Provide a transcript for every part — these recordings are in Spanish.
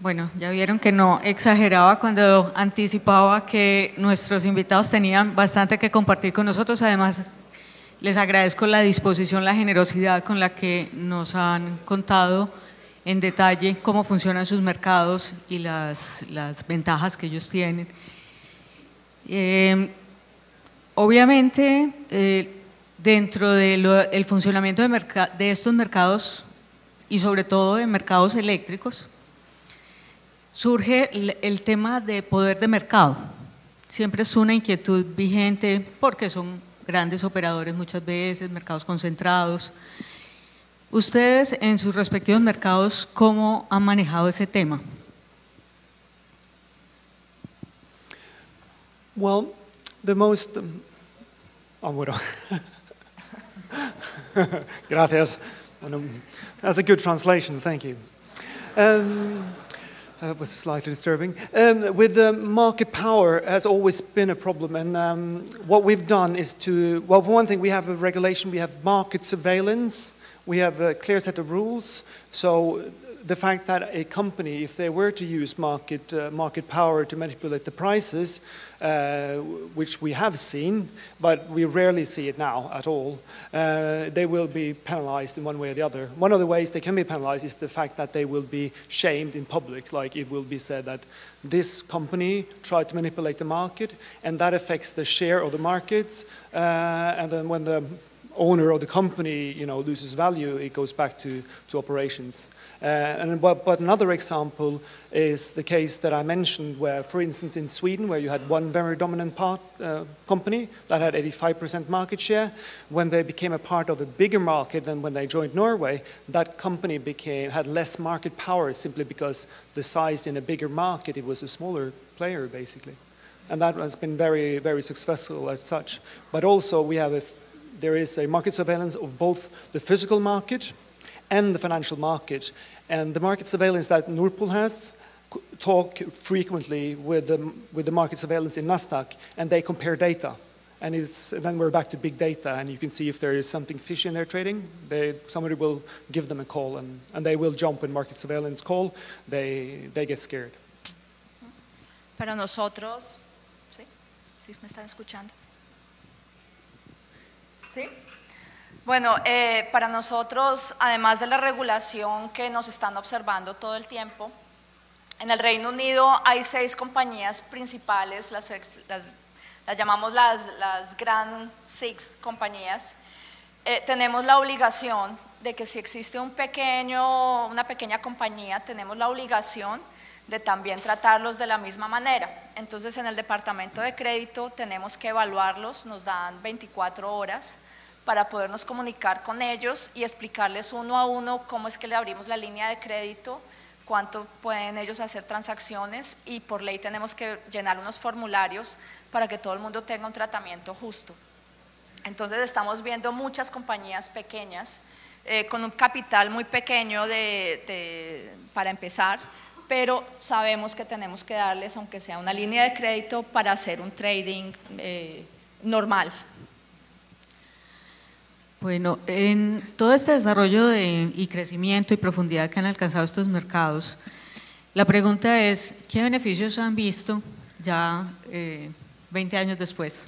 Bueno, ya vieron que no exageraba cuando anticipaba que nuestros invitados tenían bastante que compartir con nosotros. Además, les agradezco la disposición, la generosidad con la que nos han contado en detalle cómo funcionan sus mercados y las ventajas que ellos tienen. Obviamente, dentro del funcionamiento de estos mercados y sobre todo de mercados eléctricos, surge el tema de poder de mercado. Siempre es una inquietud vigente porque son grandes operadores muchas veces, mercados concentrados. Ustedes en sus respectivos mercados, ¿cómo han manejado ese tema? Well, the most… bueno. Gracias. Bueno, that's a good translation, thank you. Was slightly disturbing. With market power has always been a problem, and what we've done is to, well, for one thing, we have a regulation, we have market surveillance, we have a clear set of rules, so the fact that a company, if they were to use market power to manipulate the prices, which we have seen, but we rarely see it now at all, they will be penalized in one way or the other. One of the ways they can be penalized is the fact that they will be shamed in public, like it will be said that this company tried to manipulate the market, and that affects the share of the market, and then when the owner of the company, loses value, it goes back to operations. But another example is the case that I mentioned where, for instance, in Sweden, where you had one very dominant company that had 85% market share, when they became a part of a bigger market than when they joined Norway, that company had less market power simply because the size in a bigger market, it was a smaller player, basically. And that has been very, very successful as such. But also there is a market surveillance of both the physical market and the financial market. And the market surveillance that Nord Pool has talk frequently with the market surveillance in Nasdaq, and they compare data. And then we're back to big data, and you can see if there is something fishy in their trading, somebody will give them a call, and they will jump when market surveillance call, they get scared. Para nosotros, ¿sí? ¿Sí me están escuchando? ¿Sí? Bueno, para nosotros, además de la regulación que nos están observando todo el tiempo, en el Reino Unido hay 6 compañías principales, las llamamos las Grand Six compañías. Tenemos la obligación de que si existe una pequeña compañía, tenemos la obligación de también tratarlos de la misma manera. Entonces, en el departamento de crédito tenemos que evaluarlos, nos dan 24 horas para podernos comunicar con ellos y explicarles uno a uno cómo es que le abrimos la línea de crédito, cuánto pueden ellos hacer transacciones, y por ley tenemos que llenar unos formularios para que todo el mundo tenga un tratamiento justo. Entonces estamos viendo muchas compañías pequeñas con un capital muy pequeño para empezar, pero sabemos que tenemos que darles, aunque sea una línea de crédito, para hacer un trading normal. Bueno, en todo este desarrollo y crecimiento y profundidad que han alcanzado estos mercados, la pregunta es, ¿qué beneficios han visto ya 20 años después?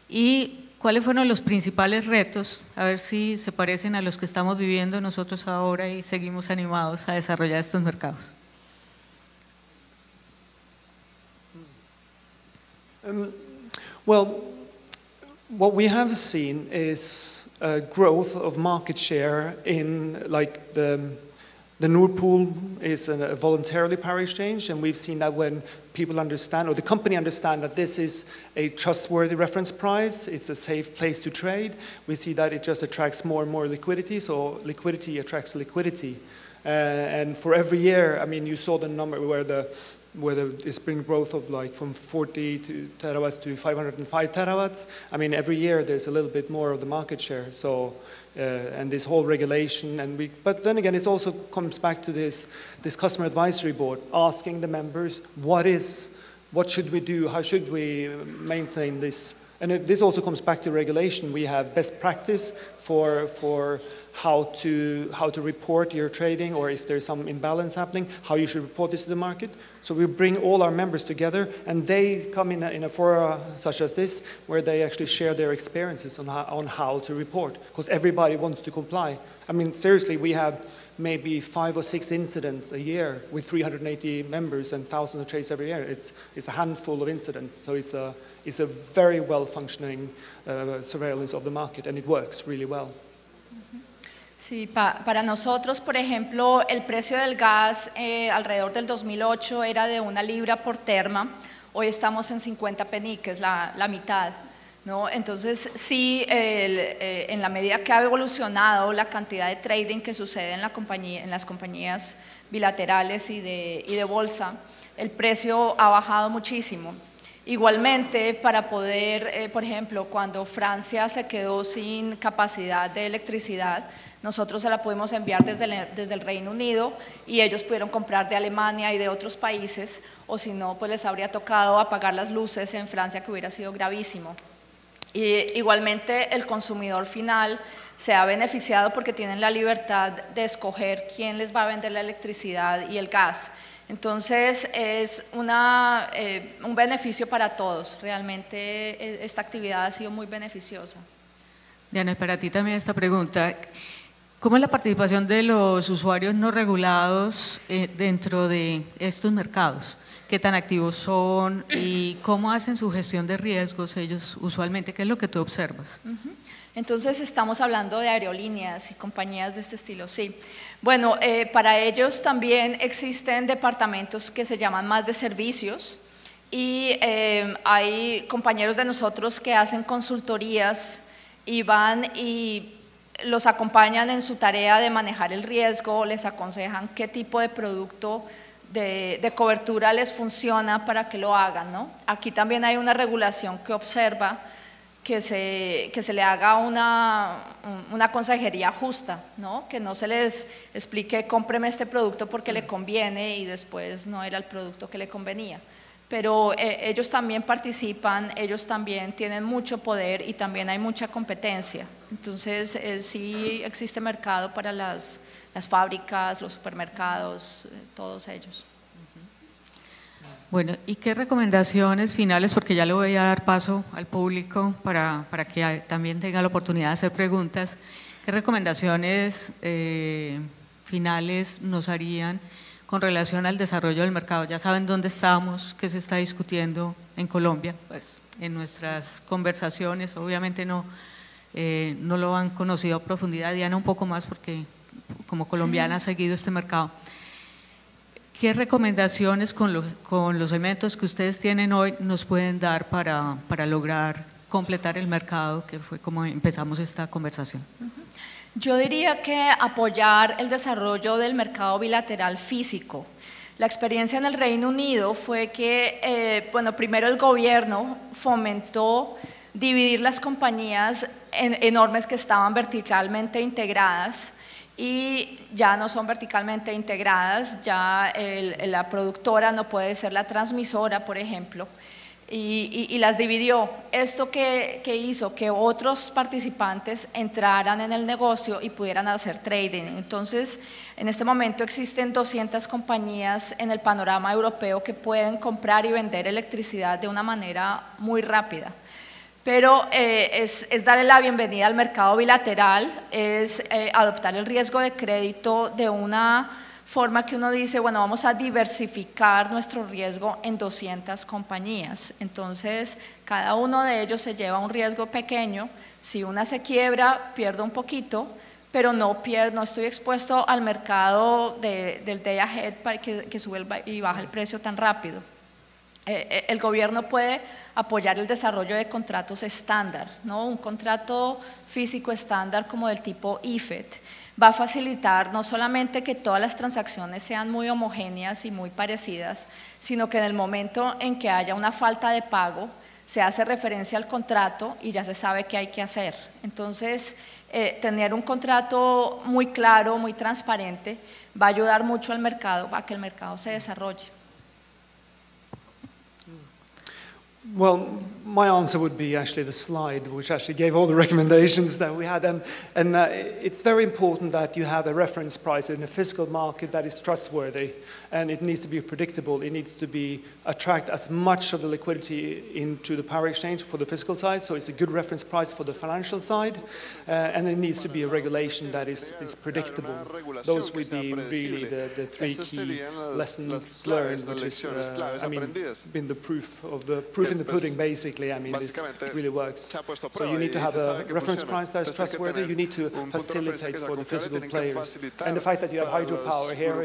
¿Y cuáles fueron los principales retos? A ver si se parecen a los que estamos viviendo nosotros ahora y seguimos animados a desarrollar estos mercados. Well, what we have seen is a growth of market share in, like, the Nord Pool is a voluntarily power exchange, and we've seen that when people understand, or the company understand that this is a trustworthy reference price, it's a safe place to trade, we see that it just attracts more and more liquidity, so liquidity attracts liquidity. And for every year, I mean, you saw the number where it's been growth of like from 40 terawatts to 505 terawatts. I mean, every year there's a little bit more of the market share. So, and this whole regulation, but then again, it also comes back to this customer advisory board asking the members, what should we do? How should we maintain this? And this also comes back to regulation. We have best practice for how to report your trading, or if there's some imbalance happening, how you should report this to the market. So we bring all our members together, and they come in a fora such as this, where they actually share their experiences on how to report, because everybody wants to comply. I mean, seriously, we have maybe 5 or 6 incidents a year with 380 members and thousands of trades every year. It's a handful of incidents, so it's a very well-functioning surveillance of the market, and it works really well. Sí, para nosotros, por ejemplo, el precio del gas alrededor del 2008 era de 1 libra por terma. Hoy estamos en 50 peniques, la mitad, ¿no? Entonces, sí, en la medida que ha evolucionado la cantidad de trading que sucede en las compañías bilaterales y de bolsa, el precio ha bajado muchísimo. Igualmente, para poder, por ejemplo, cuando Francia se quedó sin capacidad de electricidad, nosotros se la pudimos enviar desde el Reino Unido y ellos pudieron comprar de Alemania y de otros países, o si no, pues les habría tocado apagar las luces en Francia, que hubiera sido gravísimo. Y igualmente el consumidor final se ha beneficiado porque tienen la libertad de escoger quién les va a vender la electricidad y el gas. Entonces es un beneficio para todos. Realmente esta actividad ha sido muy beneficiosa. Diana, para ti también esta pregunta. ¿Cómo es la participación de los usuarios no regulados dentro de estos mercados? ¿Qué tan activos son y cómo hacen su gestión de riesgos ellos usualmente? ¿Qué es lo que tú observas? Entonces estamos hablando de aerolíneas y compañías de este estilo, sí. Bueno, para ellos también existen departamentos que se llaman más de servicios y hay compañeros de nosotros que hacen consultorías y van y los acompañan en su tarea de manejar el riesgo, les aconsejan qué tipo de producto de cobertura les funciona para que lo hagan, ¿no? Aquí también hay una regulación que observa que se le haga una consejería justa, ¿no? Que no se les explique cómpreme este producto porque le conviene y después no era el producto que le convenía. Pero ellos también participan, ellos también tienen mucho poder y también hay mucha competencia. Entonces sí existe mercado para las fábricas, los supermercados, todos ellos. Bueno, ¿y qué recomendaciones finales, porque ya le voy a dar paso al público para que también tenga la oportunidad de hacer preguntas, qué recomendaciones finales nos harían con relación al desarrollo del mercado? Ya saben dónde estamos, qué se está discutiendo en Colombia, pues en nuestras conversaciones, obviamente no lo han conocido a profundidad. Diana un poco más porque como colombiana ha seguido este mercado. ¿Qué recomendaciones con los elementos que ustedes tienen hoy nos pueden dar para lograr completar el mercado, que fue como empezamos esta conversación? Yo diría que apoyar el desarrollo del mercado bilateral físico. La experiencia en el Reino Unido fue que, bueno, primero el gobierno fomentó dividir las compañías enormes que estaban verticalmente integradas y ya no son verticalmente integradas, ya la productora no puede ser la transmisora, por ejemplo. Y las dividió. Esto que hizo que otros participantes entraran en el negocio y pudieran hacer trading. Entonces, en este momento existen 200 compañías en el panorama europeo que pueden comprar y vender electricidad de una manera muy rápida. Pero es darle la bienvenida al mercado bilateral, es adoptar el riesgo de crédito de una forma que uno dice, bueno, vamos a diversificar nuestro riesgo en 200 compañías. Entonces, cada uno de ellos se lleva un riesgo pequeño. Si una se quiebra, pierdo un poquito, pero no estoy expuesto al mercado del day ahead para que sube y baja el precio tan rápido. El gobierno puede apoyar el desarrollo de contratos estándar, ¿no? Un contrato físico estándar como del tipo IFET. Va a facilitar no solamente que todas las transacciones sean muy homogéneas y muy parecidas, sino que en el momento en que haya una falta de pago, se hace referencia al contrato y ya se sabe qué hay que hacer. Entonces, tener un contrato muy claro, muy transparente, va a ayudar mucho al mercado, a que el mercado se desarrolle. Well, my answer would be actually the slide, which actually gave all the recommendations that we had. And it's very important that you have a reference price in a physical market that is trustworthy, and it needs to be predictable. It needs to attract as much of the liquidity into the power exchange for the physical side, so it's a good reference price for the financial side, and it needs to be a regulation that is predictable. Those would be really the three key lessons learned, which is, been the proof in the pudding, basically. I mean, this really works. So you need to have a reference price that is trustworthy. You need to facilitate for the physical players. And the fact that you have hydropower here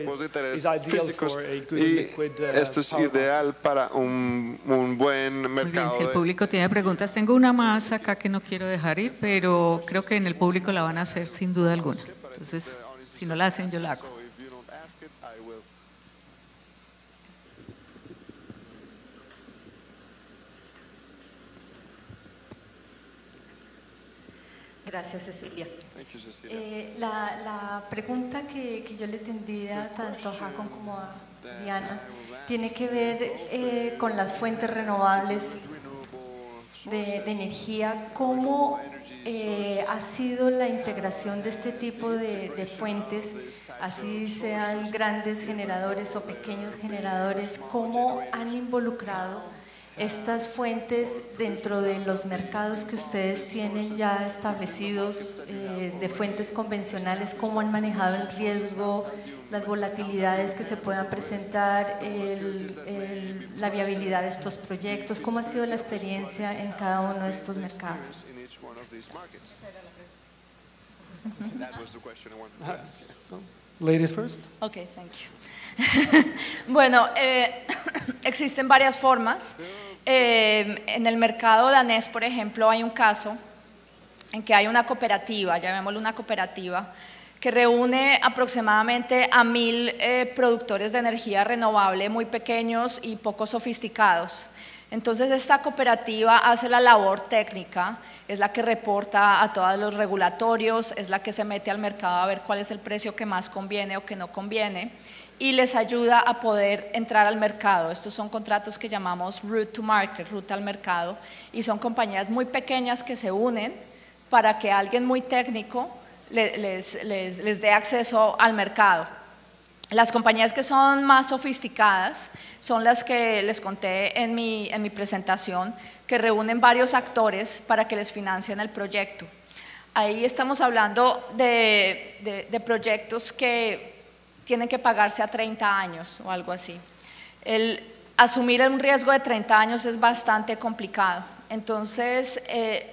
is ideal for a good liquid esto es ideal para un buen Muy bien, mercado. si el público tiene preguntas, tengo una más acá que no quiero dejar ir, pero creo que en el público la van a hacer sin duda alguna. Entonces, si no la hacen, yo la hago. So if you don't ask it, I will. Gracias, Cecilia. Thank you, Cecilia. La pregunta que yo le tendría tanto a Hakon como a Diana tiene que ver con las fuentes renovables de energía. ¿Cómo ha sido la integración de este tipo de fuentes, así sean grandes generadores o pequeños generadores? ¿Cómo han involucrado estas fuentes dentro de los mercados que ustedes tienen ya establecidos de fuentes convencionales? ¿Cómo han manejado el riesgo, las volatilidades que se puedan presentar, la viabilidad de estos proyectos? ¿Cómo ha sido la experiencia en cada uno de estos mercados? In each one of these markets. That was the question I wanted to ask. Ladies first. Ok, thank you. Bueno, existen varias formas. En el mercado danés, por ejemplo, hay un caso en que hay una cooperativa, llamémoslo una cooperativa, que reúne aproximadamente a 1.000 productores de energía renovable muy pequeños y poco sofisticados. Entonces esta cooperativa hace la labor técnica, es la que reporta a todos los regulatorios, es la que se mete al mercado a ver cuál es el precio que más conviene o que no conviene, y les ayuda a poder entrar al mercado. Estos son contratos que llamamos route to market, ruta al mercado, y son compañías muy pequeñas que se unen para que alguien muy técnico les dé acceso al mercado. Las compañías que son más sofisticadas son las que les conté en mi presentación, que reúnen varios actores para que les financien el proyecto. Ahí estamos hablando de proyectos que tienen que pagarse a 30 años o algo así. El asumir un riesgo de 30 años es bastante complicado. Entonces,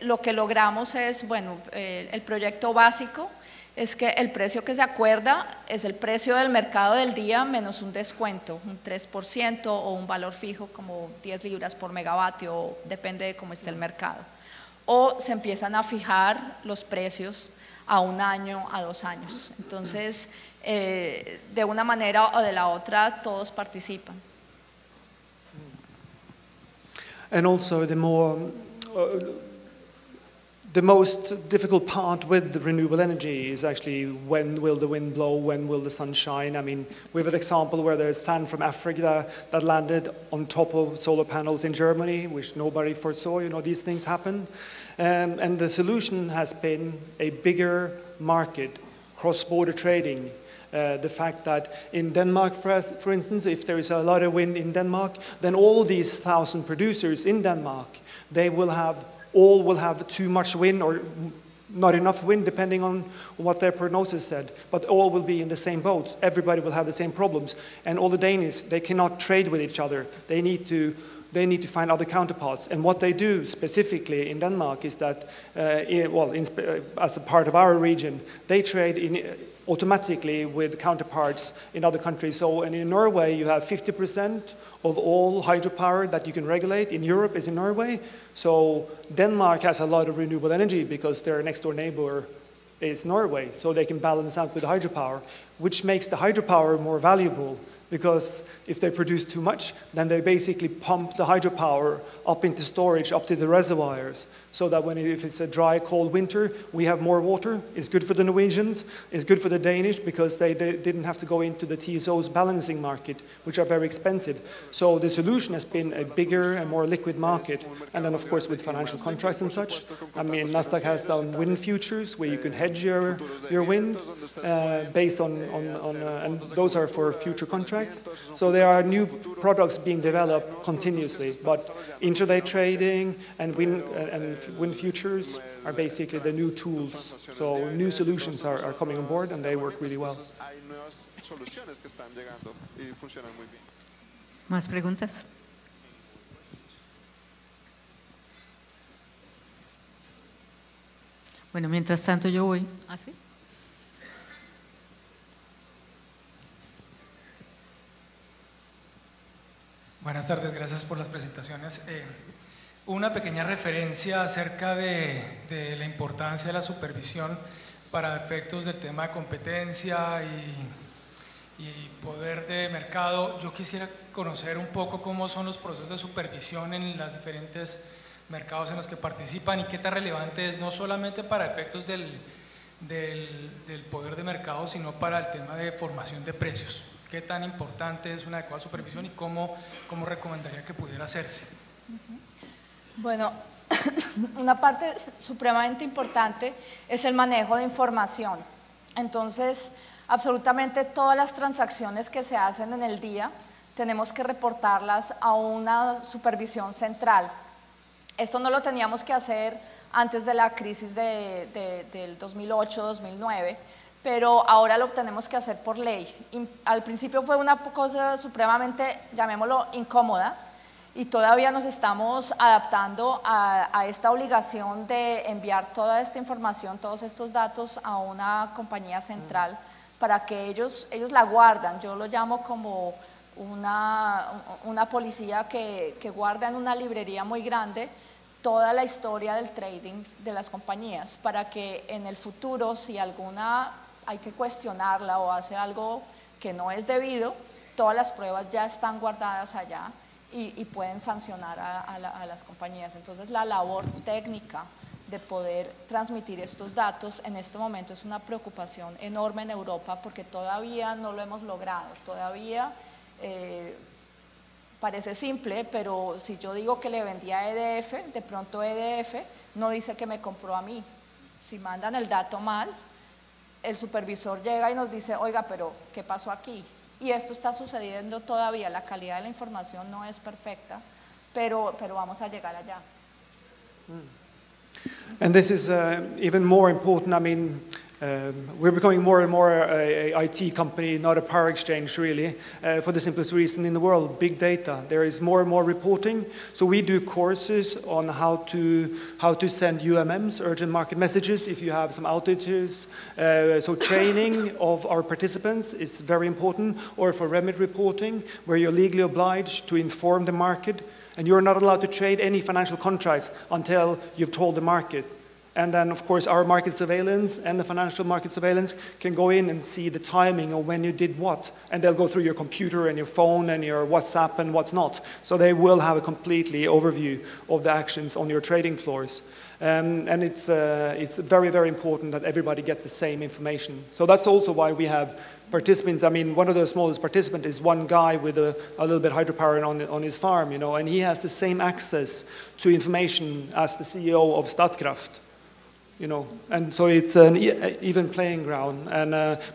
lo que logramos es, bueno, el proyecto básico es que el precio que se acuerda es el precio del mercado del día menos un descuento, un 3% o un valor fijo como 10 libras por megavatio, depende de cómo esté el mercado. O se empiezan a fijar los precios a 1 año, a 2 años. Entonces, de una manera o de la otra, todos participan. And also the most difficult part with the renewable energy is actually when will the wind blow, when will the sun shine. I mean, we have an example where there's sand from Africa that landed on top of solar panels in Germany, which nobody foresaw. You know, these things happen. And the solution has been a bigger market, cross-border trading. The fact that in Denmark, for instance, if there is a lot of wind in Denmark, then all these 1,000 producers in Denmark, all will have too much wind or not enough wind, depending on what their prognosis said. But all will be in the same boat. Everybody will have the same problems. And all the Danes, they cannot trade with each other. They need to find other counterparts. And what they do specifically in Denmark is that, as a part of our region, they trade automatically with counterparts in other countries. So, and in Norway, you have 50% of all hydropower that you can regulate in Europe is in Norway. So Denmark has a lot of renewable energy because their next door neighbor is Norway. So they can balance out with hydropower, which makes the hydropower more valuable because if they produce too much, then they basically pump the hydropower up into storage, up to the reservoirs, so that if it's a dry, cold winter, we have more water. It's good for the Norwegians, it's good for the Danish, because they didn't have to go into the TSO's balancing market, which are very expensive. So the solution has been a bigger and more liquid market, and then of course with financial contracts and such. I mean, Nasdaq has some wind futures where you can hedge your wind based on and those are for future contracts. So there are new products being developed continuously, but intraday trading and wind futures are basically the new tools. So new solutions are coming on board, and they work really well. ¿Más preguntas? Bueno, mientras tanto yo voy. ¿Ah, sí? Buenas tardes, gracias por las presentaciones. Una pequeña referencia acerca de la importancia de la supervisión para efectos del tema de competencia y poder de mercado. Yo quisiera conocer un poco cómo son los procesos de supervisión en los diferentes mercados en los que participan y qué tan relevante es, no solamente para efectos del poder de mercado, sino para el tema de formación de precios. ¿Qué tan importante es una adecuada supervisión y cómo recomendaría que pudiera hacerse? Bueno, una parte supremamente importante es el manejo de información. Entonces, absolutamente todas las transacciones que se hacen en el día tenemos que reportarlas a una supervisión central. Esto no lo teníamos que hacer antes de la crisis del 2008-2009, pero ahora lo tenemos que hacer por ley. Al principio fue una cosa supremamente, llamémoslo, incómoda, y todavía nos estamos adaptando a esta obligación de enviar toda esta información, todos estos datos a una compañía central para que ellos la guardan. Yo lo llamo como una policía que guarda en una librería muy grande toda la historia del trading de las compañías, para que en el futuro, si alguna hay que cuestionarla o hace algo que no es debido, todas las pruebas ya están guardadas allá y pueden sancionar a las compañías. Entonces la labor técnica de poder transmitir estos datos en este momento es una preocupación enorme en Europa, porque todavía no lo hemos logrado. Todavía parece simple, pero si yo digo que le vendí a EDF, de pronto EDF no dice que me compró a mí. Si mandan el dato mal, el supervisor llega y nos dice, oiga, pero ¿qué pasó aquí? Y esto está sucediendo todavía. La calidad de la información no es perfecta, pero vamos a llegar allá. And this is even more important. I mean, we're becoming more and more a IT company, not a power exchange, really, for the simplest reason in the world, big data. There is more and more reporting, so we do courses on how to send UMMs, urgent market messages, if you have some outages. So training of our participants is very important, or for remit reporting, where you're legally obliged to inform the market, and you're not allowed to trade any financial contracts until you've told the market. And then, of course, our market surveillance and the financial market surveillance can go in and see the timing of when you did what. And they'll go through your computer and your phone and your WhatsApp and what's not. So they will have a completely overview of the actions on your trading floors. And it's very, very important that everybody gets the same information. So that's also why we have participants. I mean, one of the smallest participants is one guy with a little bit hydropower on his farm, you know, and he has the same access to information as the CEO of Statkraft. You know, and so it's an even playing ground,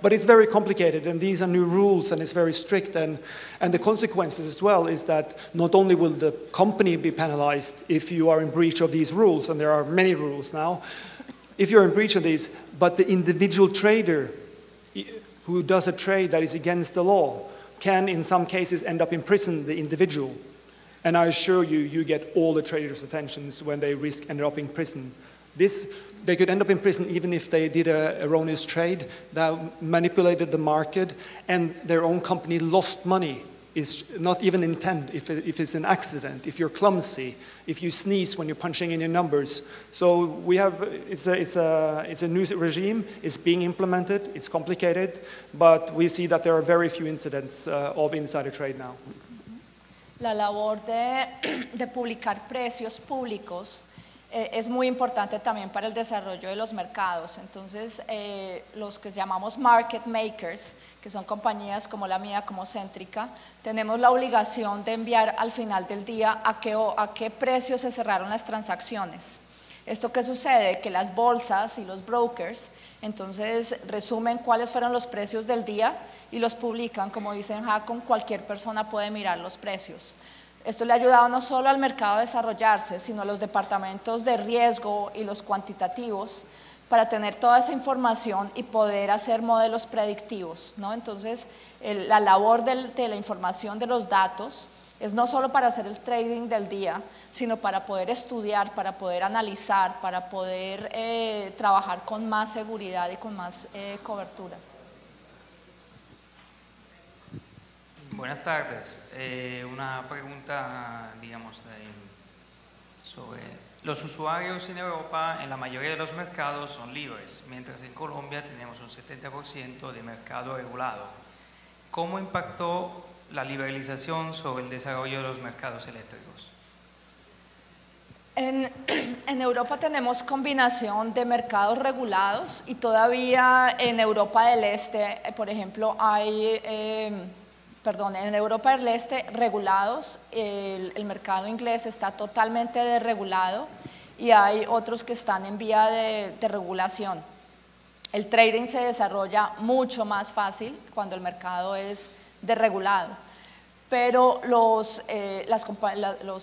but it's very complicated, and these are new rules, and it's very strict, and the consequences as well is that not only will the company be penalized if you are in breach of these rules, and there are many rules now, if you're in breach of these, but the individual trader who does a trade that is against the law can in some cases end up in prison, the individual. And I assure you, you get all the traders' attentions when they risk ending up in prison. They could end up in prison even if they did an erroneous trade that manipulated the market and their own company lost money is not even intent if it's an accident, if you're clumsy, if you sneeze when you're punching in your numbers. So we have, it's a new regime, it's being implemented, it's complicated, but we see that there are very few incidents of insider trade now. La labor de publicar precios públicos es muy importante también para el desarrollo de los mercados. Entonces, los que llamamos market makers, que son compañías como la mía, como Céntrica, tenemos la obligación de enviar al final del día a qué precio se cerraron las transacciones. ¿Esto qué sucede? Que las bolsas y los brokers entonces resumen cuáles fueron los precios del día y los publican, como dicen Hakon, cualquier persona puede mirar los precios. Esto le ha ayudado no solo al mercado a desarrollarse, sino a los departamentos de riesgo y los cuantitativos para tener toda esa información y poder hacer modelos predictivos, ¿no? Entonces, la labor de la información de los datos es no solo para hacer el trading del día, sino para poder estudiar, para poder analizar, para poder trabajar con más seguridad y con más cobertura. Buenas tardes. Una pregunta, digamos, sobre los usuarios en Europa, en la mayoría de los mercados son libres, mientras en Colombia tenemos un 70% de mercado regulado. ¿Cómo impactó la liberalización sobre el desarrollo de los mercados eléctricos? En Europa tenemos combinación de mercados regulados y todavía en Europa del Este, por ejemplo, hay... en Europa del Este regulados, el mercado inglés está totalmente desregulado y hay otros que están en vía de regulación. El trading se desarrolla mucho más fácil cuando el mercado es desregulado, pero los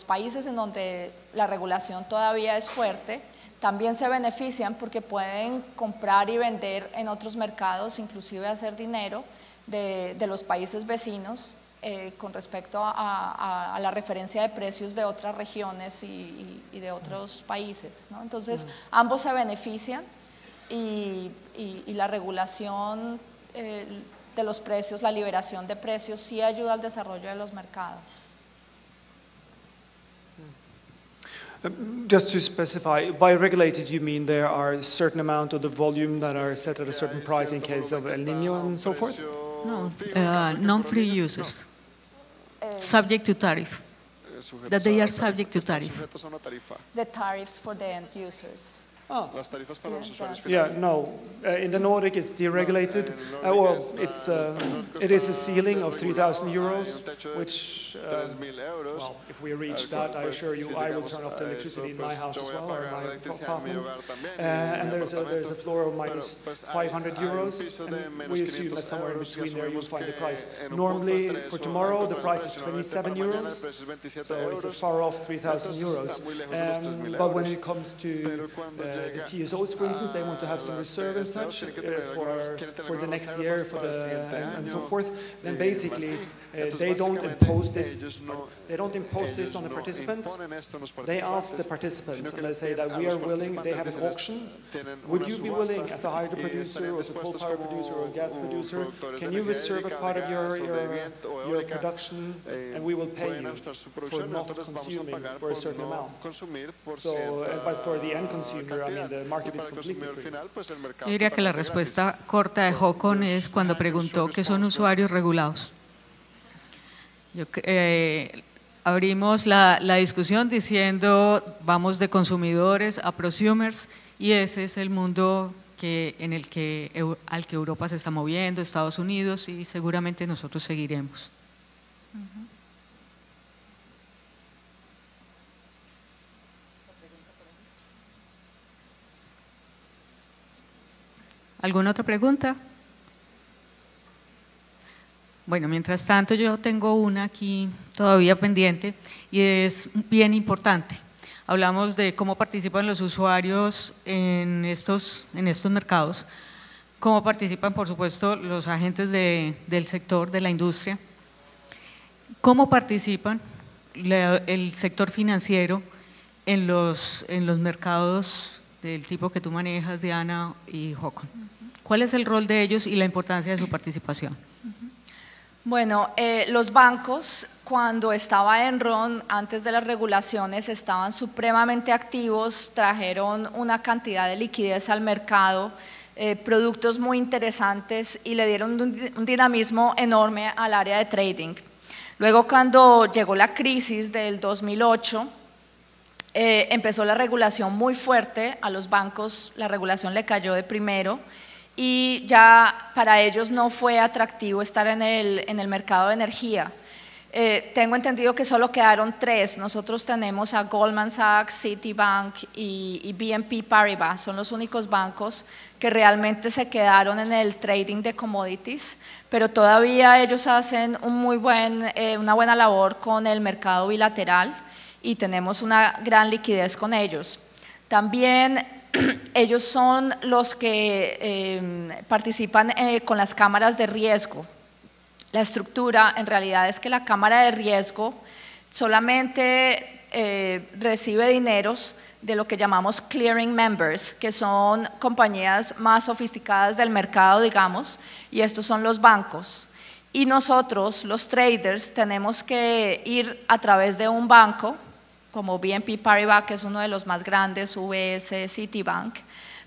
países en donde la regulación todavía es fuerte también se benefician porque pueden comprar y vender en otros mercados, inclusive hacer dinero de los países vecinos con respecto a la referencia de precios de otras regiones y de otros países, ¿no? Entonces, ambos se benefician y la regulación de los precios, la liberación de precios, sí ayuda al desarrollo de los mercados. Just to specify, by regulated you mean there are a certain amount of the volume that are set at a certain price in case of El Niño and so forth? No, non-free users, subject to tariff, that they are subject to tariff. The tariffs for the end users. Las tarifas para los usuarios Yeah, finales. no. In the Nordic, it's deregulated. Well, it is a ceiling of 3,000 euros, which, well, if we reach that, I assure you, I will turn off the electricity in my house as well, or my apartment. And there's a floor of minus 500 euros, and we assume that somewhere in between there you'll find the price. Normally, for tomorrow, the price is 27 euros, so it's far off 3,000 euros. But when it comes to the TSOs, for instance, they want to have some reserve and such for the next year, and so forth. Then basically, they don't impose this. They don't impose this on the participants. They ask the participants, and they say that we are willing. They have an auction. Would you be willing, as a hydro producer, or as a coal power producer, or a gas producer, can you reserve a part of your production, and we will pay you for not consuming for a certain amount? So, but for the end consumer, I mean, the market is completely free. Yo diría que la respuesta corta de Håkon es cuando preguntó qué son usuarios regulados. Abrimos la discusión diciendo vamos de consumidores a prosumers y ese es el mundo al que Europa se está moviendo, Estados Unidos, y seguramente nosotros seguiremos. ¿Alguna otra pregunta? Bueno, mientras tanto yo tengo una aquí todavía pendiente y es bien importante. Hablamos de cómo participan los usuarios en estos mercados, cómo participan, por supuesto, los agentes del sector, de la industria, cómo participan el sector financiero en los mercados del tipo que tú manejas, Diana y Håkon. ¿Cuál es el rol de ellos y la importancia de su participación? Bueno, los bancos cuando estaba Enron, antes de las regulaciones, estaban supremamente activos, trajeron una cantidad de liquidez al mercado, productos muy interesantes y le dieron un dinamismo enorme al área de trading. Luego cuando llegó la crisis del 2008, empezó la regulación muy fuerte a los bancos, la regulación le cayó de primero y ya para ellos no fue atractivo estar en el mercado de energía. Tengo entendido que solo quedaron 3, nosotros tenemos a Goldman Sachs, Citibank y BNP Paribas, son los únicos bancos que realmente se quedaron en el trading de commodities, pero todavía ellos hacen una buena labor con el mercado bilateral y tenemos una gran liquidez con ellos. También ellos son los que participan con las cámaras de riesgo. La estructura en realidad es que la cámara de riesgo solamente recibe dineros de lo que llamamos clearing members, que son compañías más sofisticadas del mercado, digamos, y estos son los bancos. Y nosotros, los traders, tenemos que ir a través de un banco, como BNP Paribas, que es uno de los más grandes, UBS, Citibank,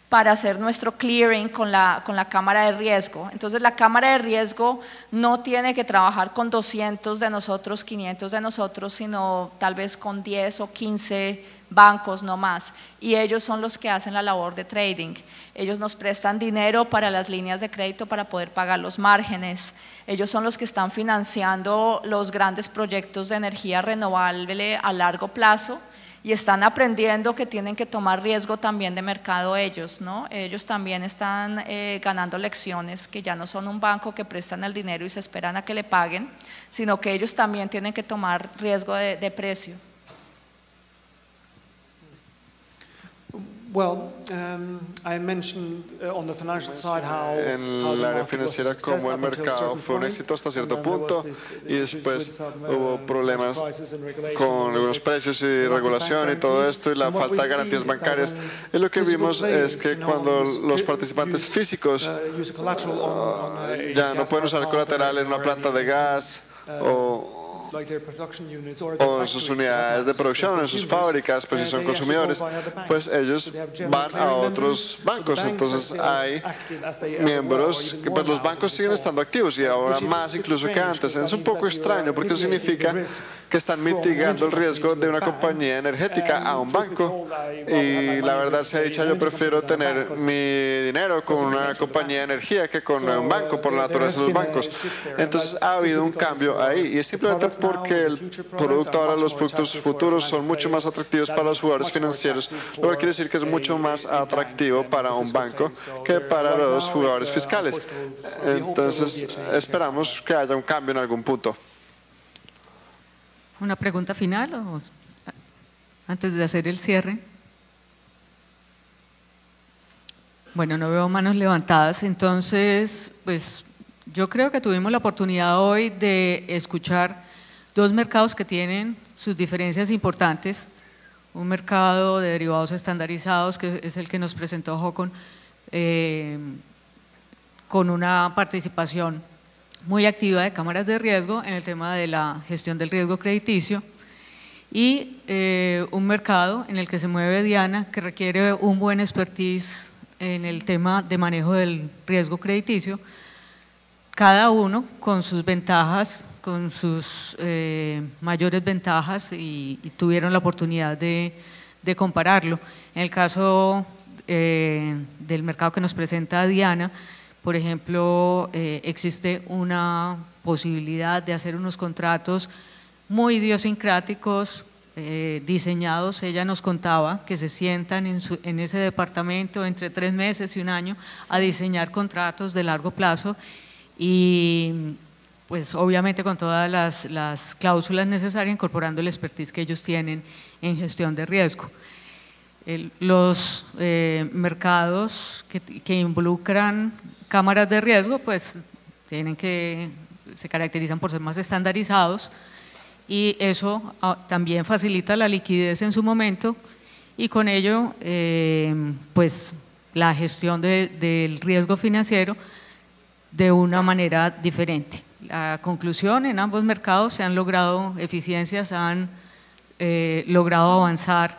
para hacer nuestro clearing con la cámara de riesgo. Entonces la cámara de riesgo no tiene que trabajar con 200 de nosotros, 500 de nosotros, sino tal vez con 10 o 15 bancos, no más. Y ellos son los que hacen la labor de trading. Ellos nos prestan dinero para las líneas de crédito para poder pagar los márgenes. Ellos son los que están financiando los grandes proyectos de energía renovable a largo plazo. Y están aprendiendo que tienen que tomar riesgo también de mercado ellos, ¿no? Ellos también están ganando lecciones, que ya no son un banco que prestan el dinero y se esperan a que le paguen, sino que ellos también tienen que tomar riesgo de precio. Well, I mentioned on the financial side how En el área financiera como el mercado fue un éxito hasta cierto punto y después hubo problemas con algunos precios y regulación y todo esto y la falta de garantías bancarias. Y lo que vimos es que cuando los participantes físicos ya no pueden usar colateral en una planta de gas o en sus unidades de producción, en sus fábricas, pues si son consumidores, pues ellos van a otros bancos. Entonces hay miembros que pues los bancos siguen estando activos y ahora más incluso que antes. Es un poco extraño porque eso significa que están mitigando el riesgo de una compañía energética a un banco y la verdad sea dicha, yo prefiero tener mi dinero con una compañía de energía que con un banco por la naturaleza de los bancos. Entonces ha habido un cambio ahí y es simplemente porque el producto, ahora los productos futuros son mucho más atractivos para los jugadores financieros, lo cual quiere decir que es mucho más atractivo para un banco que para los jugadores fiscales. Entonces esperamos que haya un cambio en algún punto. ¿Una pregunta final o antes de hacer el cierre? Bueno, no veo manos levantadas, entonces pues yo creo que tuvimos la oportunidad hoy de escuchar dos mercados que tienen sus diferencias importantes. Un mercado de derivados estandarizados, que es el que nos presentó Håkon, con una participación muy activa de cámaras de riesgo en el tema de la gestión del riesgo crediticio, y un mercado en el que se mueve Diana, que requiere un buen expertise en el tema de manejo del riesgo crediticio, cada uno con sus ventajas, con sus mayores ventajas y tuvieron la oportunidad de compararlo. En el caso del mercado que nos presenta Diana, por ejemplo, existe una posibilidad de hacer unos contratos muy idiosincráticos, diseñados. Ella nos contaba que se sientan en ese departamento entre 3 meses y 1 año a diseñar contratos de largo plazo y pues obviamente con todas las cláusulas necesarias, incorporando el expertise que ellos tienen en gestión de riesgo. Los mercados que involucran cámaras de riesgo pues se caracterizan por ser más estandarizados y eso también facilita la liquidez en su momento y con ello pues la gestión del riesgo financiero de una manera diferente. La conclusión, en ambos mercados se han logrado eficiencias, han logrado avanzar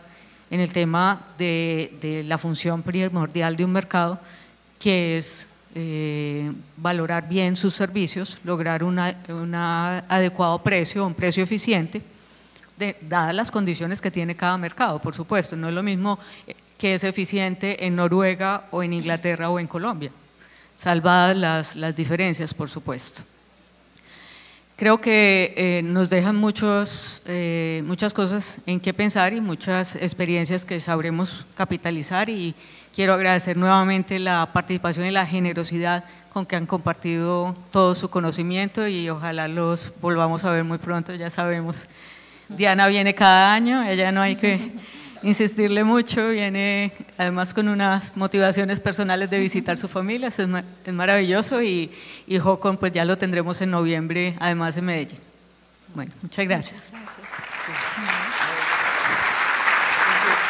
en el tema de la función primordial de un mercado, que es valorar bien sus servicios, lograr un adecuado precio, un precio eficiente, dadas las condiciones que tiene cada mercado, por supuesto. No es lo mismo que es eficiente en Noruega o en Inglaterra o en Colombia, salvadas las diferencias, por supuesto. Creo que nos dejan muchas cosas en qué pensar y muchas experiencias que sabremos capitalizar, y quiero agradecer nuevamente la participación y la generosidad con que han compartido todo su conocimiento, y ojalá los volvamos a ver muy pronto. Ya sabemos, Diana viene cada año, ella no hay que insistirle mucho, viene además con unas motivaciones personales de visitar su familia, eso es maravilloso, y Håkon pues ya lo tendremos en noviembre, además en Medellín. Bueno, muchas gracias.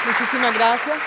Muchísimas gracias.